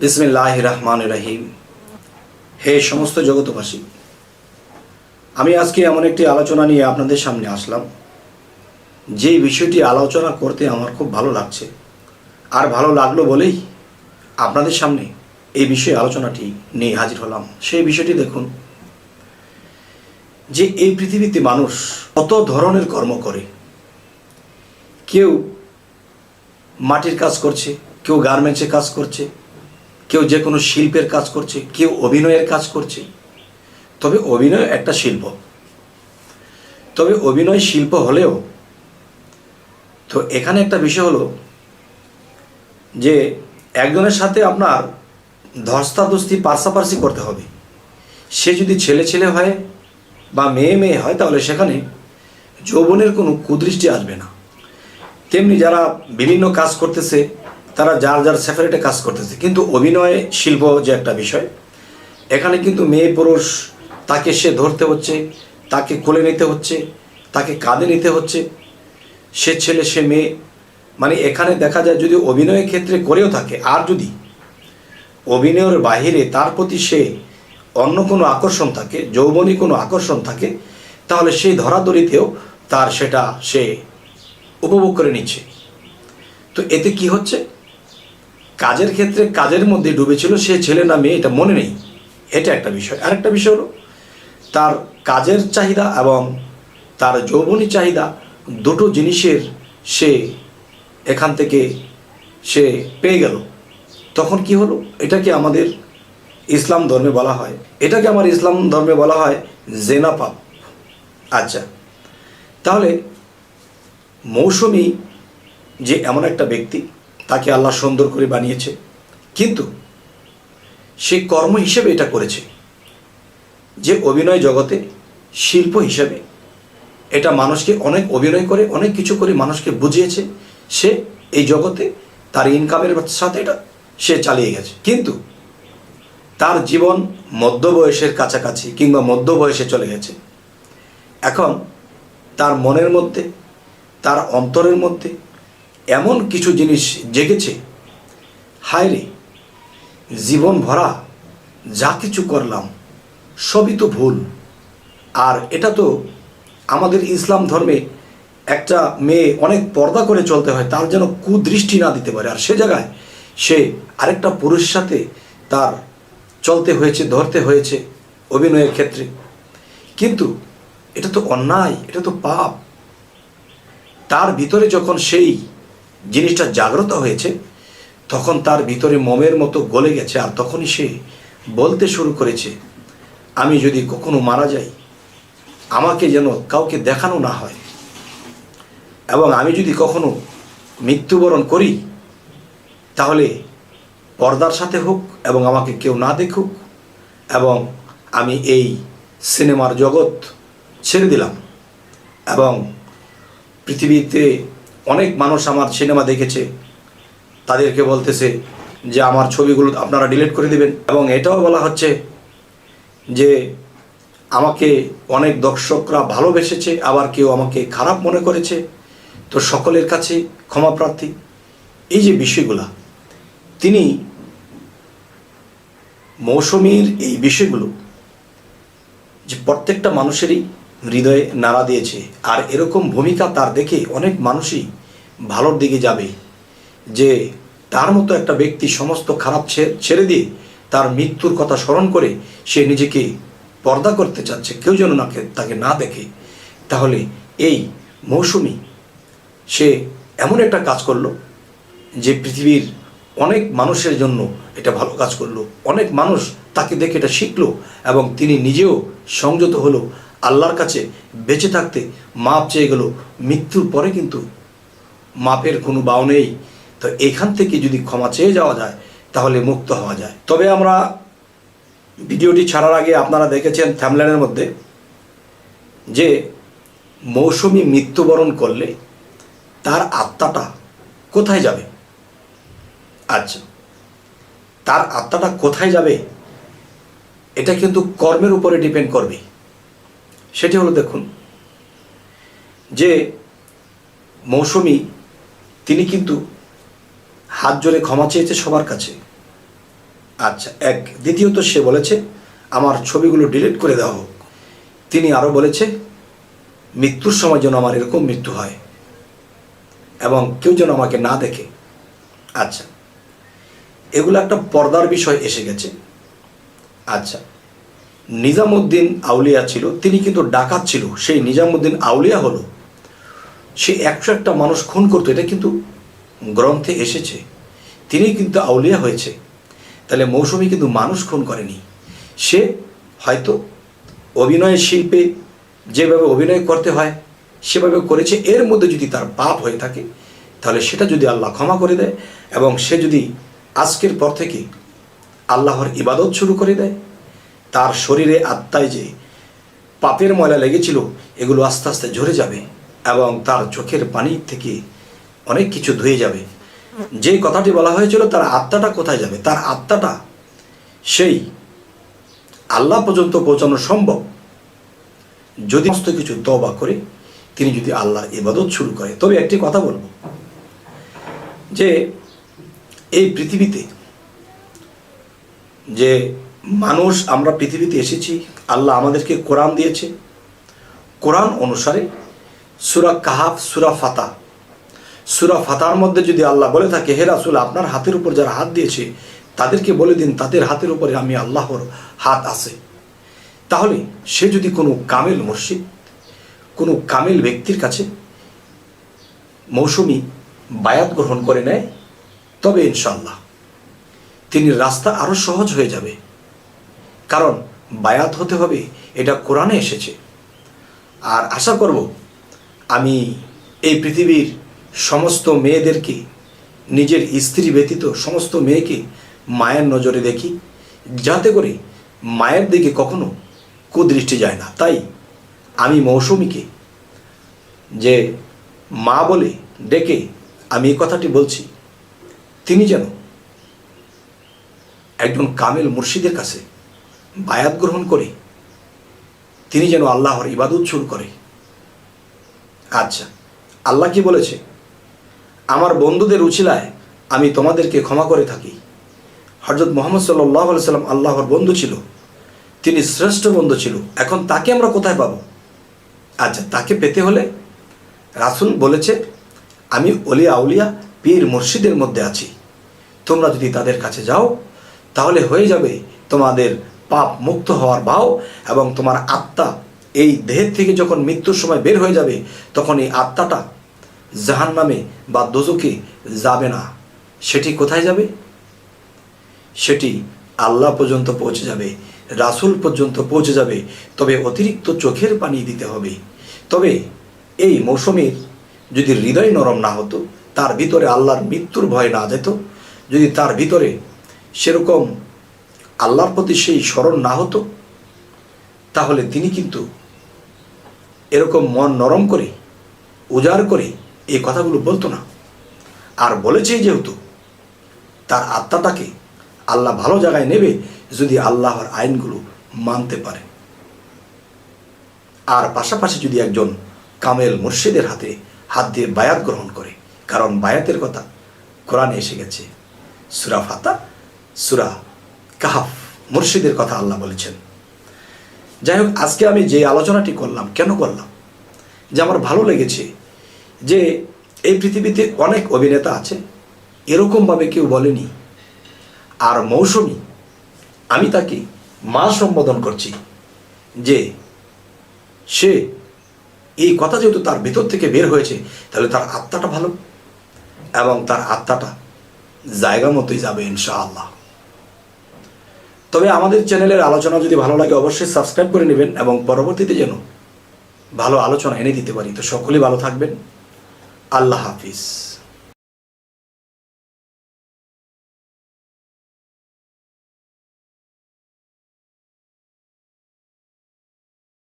বিসমিল্লাহির রহমানির রহিম। হে সমস্ত জগতবাসী, আমি আজকে এমন একটি আলোচনা নিয়ে আপনাদের সামনে আসলাম, যেই বিষয়টি আলোচনা করতে আমার খুব ভালো লাগছে, আর ভালো লাগলো বলেই আপনাদের সামনে এই বিষয়ে আলোচনাটি নিয়ে হাজির হলাম। সেই বিষয়টি দেখুন যে এই পৃথিবীতে মানুষ কত ধরনের কর্ম করে। কেউ মাটির কাজ করছে, কেউ গার্মেন্টসে কাজ করছে, কেউ যে কোনো শিল্পের কাজ করছে, কেউ অভিনয়ের কাজ করছে। তবে অভিনয় একটা শিল্প, তবে অভিনয় শিল্প হলেও তো এখানে একটা বিষয় হলো যে একজনের সাথে আপনার ধস্তাধস্তি পার্সাপার্সি করতে হবে। সে যদি ছেলে ছেলে হয় বা মেয়ে মেয়ে হয়, তাহলে সেখানে যৌবনের কোনো কুদৃষ্টি আসবে না। তেমনি যারা বিভিন্ন কাজ করতেছে, তারা যার যার সেপারেটে কাজ করতেছে, কিন্তু অভিনয় শিল্প যে একটা বিষয়, এখানে কিন্তু মেয়ে পুরুষ তাকে সে ধরতে হচ্ছে, তাকে কোলে নিতে হচ্ছে, তাকে কাঁধে নিতে হচ্ছে, সে ছেলে সে মেয়ে। মানে এখানে দেখা যায় যদি অভিনয়ের ক্ষেত্রে করেও থাকে, আর যদি অভিনয়ের বাহিরে তার প্রতি সে অন্য কোনো আকর্ষণ থাকে, যৌবনী কোনো আকর্ষণ থাকে, তাহলে সেই ধরাধরিতেও তার সেটা সে উপভোগ করে নিচ্ছে। তো এতে কি হচ্ছে, কাজের ক্ষেত্রে কাজের মধ্যে ডুবেছিল, সে ছেলে না মেয়ে এটা মনে নেই, এটা একটা বিষয়। আরেকটা বিষয় হলো তার কাজের চাহিদা এবং তার যৌবনী চাহিদা, দুটো জিনিসের সে এখান থেকে সে পেয়ে গেল। তখন কি হলো, এটাকে আমাদের ইসলাম ধর্মে বলা হয়, এটাকে আমার ইসলাম ধর্মে বলা হয় জেনা পাপ। আচ্ছা, তাহলে মৌসুমী যে এমন একটা ব্যক্তি, তাকে আল্লাহ সুন্দর করে বানিয়েছে, কিন্তু সে কর্ম হিসেবে এটা করেছে যে অভিনয় জগতে শিল্প হিসেবে এটা মানুষকে অনেক অভিনয় করে, অনেক কিছু করে মানুষকে বুঝিয়েছে। সে এই জগতে তার ইনকামের সাথে এটা সে চালিয়ে গেছে, কিন্তু তার জীবন মধ্য বয়সের কাছাকাছি কিংবা মধ্য বয়সে চলে গেছে। এখন তার মনের মধ্যে, তার অন্তরের মধ্যে এমন কিছু জিনিস জেগেছে, হায় রে, জীবন ভরা যা কিছু করলাম সবই তো ভুল। আর এটা তো আমাদের ইসলাম ধর্মে একটা মেয়ে অনেক পর্দা করে চলতে হয়, তার যেন কুদৃষ্টি না দিতে পারে। আর সে জায়গায় সে আরেকটা পুরুষের সাথে তার চলতে হয়েছে, ধরতে হয়েছে অভিনয়ের ক্ষেত্রে। কিন্তু এটা তো অন্যায়, এটা তো পাপ। তার ভিতরে যখন সেই জিনিসটা জাগ্রত হয়েছে, তখন তার ভিতরে মোমের মতো গলে গেছে। আর তখনই সে বলতে শুরু করেছে, আমি যদি কখনো মারা যাই, আমাকে যেন কাউকে দেখানো না হয়, এবং আমি যদি কখনো মৃত্যুবরণ করি, তাহলে পর্দার সাথে হোক এবং আমাকে কেউ না দেখুক, এবং আমি এই সিনেমার জগৎ ছেড়ে দিলাম। এবং পৃথিবীতে অনেক মানুষ আমার সিনেমা দেখেছে, তাদেরকে বলতেছে যে আমার ছবিগুলো আপনারা ডিলিট করে দিবেন। এবং এটাও বলা হচ্ছে যে আমাকে অনেক দর্শকরা ভালোবেসেছে, আবার কেউ আমাকে খারাপ মনে করেছে, তো সকলের কাছে ক্ষমা প্রার্থী। এই যে বিষয়গুলা, তিনি মৌসুমীর এই বিষয়গুলো যে প্রত্যেকটা মানুষেরই হৃদয়ে নাড়া দিয়েছে। আর এরকম ভূমিকা তার দেখে অনেক মানুষই ভালোর দিকে যাবে, যে তার মতো একটা ব্যক্তি সমস্ত খারাপ ছেড়ে দিয়ে তার মৃত্যুর কথা স্মরণ করে সে নিজেকে পর্দা করতে চাচ্ছে, কেউ যেন তাকে না দেখে। তাহলে এই মৌসুমী সে এমন একটা কাজ করলো যে পৃথিবীর অনেক মানুষের জন্য এটা ভালো কাজ করলো। অনেক মানুষ তাকে দেখে এটা শিখলো, এবং তিনি নিজেও সংযত হলো, আল্লাহর কাছে বেঁচে থাকতে মাপ চেয়ে গেল। মৃত্যুর পরে কিন্তু মাপের কোনো বাও নেই। তো এখান থেকে যদি ক্ষমা চেয়ে যাওয়া যায়, তাহলে মুক্ত হওয়া যায়। তবে আমরা ভিডিওটি ছাড়ার আগে আপনারা দেখেছেন থাম্বনেলের মধ্যে যে মৌসুমী মৃত্যুবরণ করলে তার আত্মাটা কোথায় যাবে। আচ্ছা, তার আত্মাটা কোথায় যাবে এটা কিন্তু কর্মের উপরে ডিপেন্ড করবে। সেটি হলো, দেখুন যে মৌসুমী তিনি কিন্তু হাত জোড়ে ক্ষমা চেয়েছে সবার কাছে, আচ্ছা, দ্বিতীয়ত সে বলেছে আমার ছবিগুলো ডিলিট করে দেওয়া হোক। তিনি আরও বলেছে মৃত্যুর সময় যেন আমার এরকম মৃত্যু হয় এবং কেউ যেন আমাকে না দেখে। আচ্ছা, এগুলো একটা পর্দার বিষয় এসে গেছে। আচ্ছা, নিজামুদ্দিন আউলিয়া ছিল, তিনি কিন্তু ডাকাত ছিল। সেই নিজামুদ্দিন আউলিয়া হলো, সে 101টা মানুষ খুন করতো, এটা কিন্তু গ্রন্থে এসেছে। তিনি কিন্তু আউলিয়া হয়েছে। তাহলে মৌসুমী কিন্তু মানুষ খুন করেনি, সে হয়তো অভিনয় শিল্পে যেভাবে অভিনয় করতে হয় সেভাবে করেছে। এর মধ্যে যদি তার পাপ হয়ে থাকে তাহলে সেটা যদি আল্লাহ ক্ষমা করে দেয় এবং সে যদি আজকের পর থেকে আল্লাহর ইবাদত শুরু করে দেয়, তার শরীরে আত্মায় যে পাপের ময়লা লেগেছিল এগুলো আস্তে আস্তে ঝরে যাবে এবং তার চোখের পানি থেকে অনেক কিছু ধুয়ে যাবে। যে কথাটি বলা হয়েছিল তার আত্মাটা কোথায় যাবে, তার আত্মাটা সেই আল্লাহ পর্যন্ত পৌঁছানো সম্ভব যদি সমস্ত কিছু তওবা করে তিনি যদি আল্লাহর ইবাদত শুরু করে। তবে একটি কথা বলবো যে এই পৃথিবীতে যে মানুষ আমরা পৃথিবীতে এসেছি, আল্লাহ আমাদেরকে কোরআন দিয়েছে। কোরআন অনুসারে সূরা কাহাফ, সূরা ফাতার মধ্যে যদি আল্লাহ বলে থাকে হে রাসূল আপনার হাতের উপর যারা হাত দিয়েছে তাদেরকে বলে দিন তাদের হাতের উপরে আমি আল্লাহর হাত আছে, তাহলে সে যদি কোনো কামেল মুর্শিদ, কোনো কামেল ব্যক্তির কাছে মৌসুমী বায়াত গ্রহণ করে নেয় তবে ইনশাআল্লাহ তিনি রাস্তা আরও সহজ হয়ে যাবে। কারণ বায়াত হতে হবে, এটা কোরআনে এসেছে। আর আশা করব আমি এই পৃথিবীর সমস্ত মেয়েদেরকে, নিজের স্ত্রী ব্যতীত সমস্ত মেয়েকে মায়ের নজরে দেখি, যাতে করে মায়ের দিকে কখনো কুদৃষ্টি যায় না। তাই আমি মৌসুমীকে যে মা বলে ডেকে আমি এই কথাটি বলছি, তিনি যেন একজন কামেল মুর্শিদের কাছে বায়াত গ্রহণ করে তিনি যেন আল্লাহর ইবাদত শুরু করে। আচ্ছা, আল্লাহ কি বলেছে, আমার বন্ধুদের উছিলায় আমি তোমাদেরকে ক্ষমা করে থাকি। হযরত মুহাম্মদ সাল্লাল্লাহু আলাইহি সাল্লাম আল্লাহর বন্ধু ছিল, তিনি শ্রেষ্ঠ বন্ধু ছিল। এখন তাকে আমরা কোথায় পাবো? আচ্ছা, তাকে পেতে হলে রাসূল বলেছে আমি ওলিয়া আউলিয়া পীর মুর্শিদের মধ্যে আছি, তোমরা যদি তাদের কাছে যাও তাহলে হয়ে যাবে তোমাদের পাপ মুক্ত হওয়ার ভাও এবং তোমার আত্মা এই দেহের থেকে যখন মৃত্যুর সময় বের হয়ে যাবে তখন এই আত্মাটা জাহান্নামে বা দোজখে যাবে না। সেটি কোথায় যাবে? সেটি আল্লাহ পর্যন্ত পৌঁছে যাবে, রাসূল পর্যন্ত পৌঁছে যাবে। তবে অতিরিক্ত চোখের পানি দিতে হবে। তবে এই মৌসুমীর যদি হৃদয় নরম না হতো, তার ভিতরে আল্লাহর মৃত্যুর ভয় না যেত, যদি তার ভিতরে সেরকম আল্লাহর প্রতি সেই স্মরণ না হতো, তাহলে তিনি কিন্তু এরকম মন নরম করে উজাড় করে এই কথাগুলো বলতো না। আর বলেছেই যেহেতু, তার আত্মাটাকে আল্লাহ ভালো জায়গায় নেবে যদি আল্লাহর আইনগুলো মানতে পারে। আর পাশাপাশি যদি একজন কামেল মুর্শিদের হাত দিয়ে বায়াত গ্রহণ করে, কারণ বায়াতের কথা কোরআনে এসে গেছে। সূরা ফাতা, সূরা কাহাফ, মুর্শিদের কথা আল্লাহ বলেছেন। যাই হোক, আজকে আমি যে আলোচনাটি করলাম, কেন করলাম? যে আমার ভালো লেগেছে যে এই পৃথিবীতে অনেক অভিনেতা আছে, এরকমভাবে কেউ বলেনি। আর মৌসুমী, আমি তাকে মা সম্বোধন করছি যে সে এই কথা যেহেতু তার ভিতর থেকে বের হয়েছে, তাহলে তার আত্মাটা ভালো এবং তার আত্মাটা জায়গা মতোই যাবে ইনশাআল্লাহ। তবে আমাদের চ্যানেলের আলোচনা যদি ভালো লাগে অবশ্যই সাবস্ক্রাইব করে নেবেন এবং পরবর্তীতে যেন ভালো আলোচনা এনে দিতে পারি। তো সকলেই ভালো থাকবেন। আল্লাহ হাফিজ।